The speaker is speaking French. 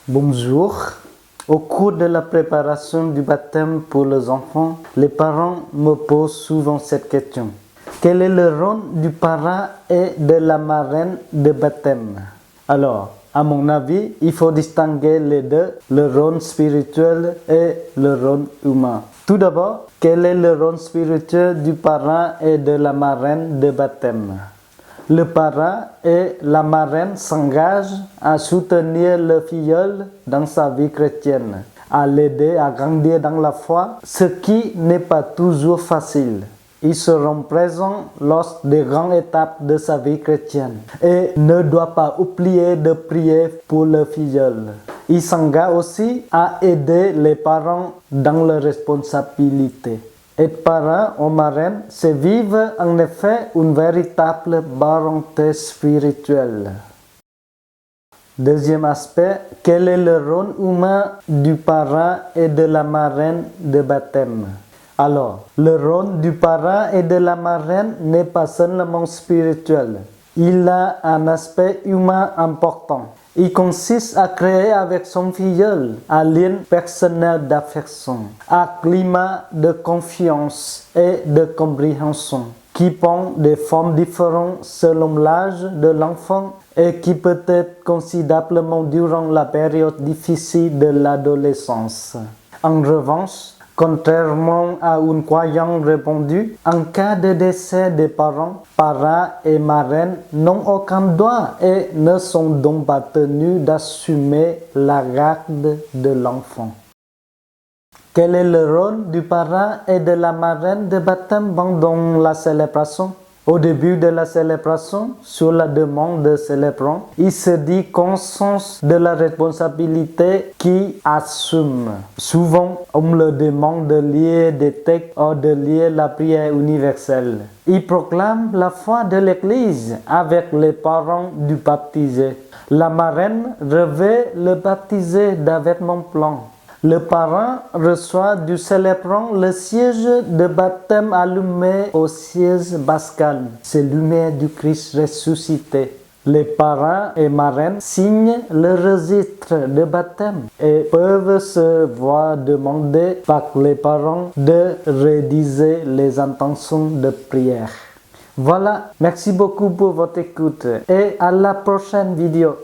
Bonjour. Au cours de la préparation du baptême pour les enfants, les parents me posent souvent cette question. Quel est le rôle du parrain et de la marraine de baptême? Alors, à mon avis, il faut distinguer les deux, le rôle spirituel et le rôle humain. Tout d'abord, quel est le rôle spirituel du parrain et de la marraine de baptême? Le parrain et la marraine s'engagent à soutenir le filleul dans sa vie chrétienne, à l'aider à grandir dans la foi, ce qui n'est pas toujours facile. Ils seront présents lors des grandes étapes de sa vie chrétienne et ne doivent pas oublier de prier pour le filleul. Ils s'engagent aussi à aider les parents dans leurs responsabilités. Être parrain ou marraine, c'est vivre en effet une véritable parenté spirituelle. Deuxième aspect, quel est le rôle humain du parrain et de la marraine de baptême? Alors, le rôle du parrain et de la marraine n'est pas seulement spirituel. Il a un aspect humain important. Il consiste à créer avec son filleul un lien personnel d'affection, un climat de confiance et de compréhension qui prend des formes différentes selon l'âge de l'enfant et qui peut être considérablement durant la période difficile de l'adolescence. En revanche, contrairement à une croyance répandue, en cas de décès des parents, parrains et marraines n'ont aucun droit et ne sont donc pas tenus d'assumer la garde de l'enfant. Quel est le rôle du parrain et de la marraine de baptême pendant la célébration? Au début de la célébration, sur la demande de célébrant, il se dit conscience de la responsabilité qui assume. Souvent, on leur demande de lire des textes ou de lire la prière universelle. Il proclame la foi de l'Église avec les parents du baptisé. La marraine revêt le baptisé d'un vêtement blanc. Le parrain reçoit du célébrant le siège de baptême allumé au siège pascal, c'est lumière du Christ ressuscité. Les parrains et marraines signent le registre de baptême et peuvent se voir demander par les parents de rédiger les intentions de prière. Voilà, merci beaucoup pour votre écoute et à la prochaine vidéo.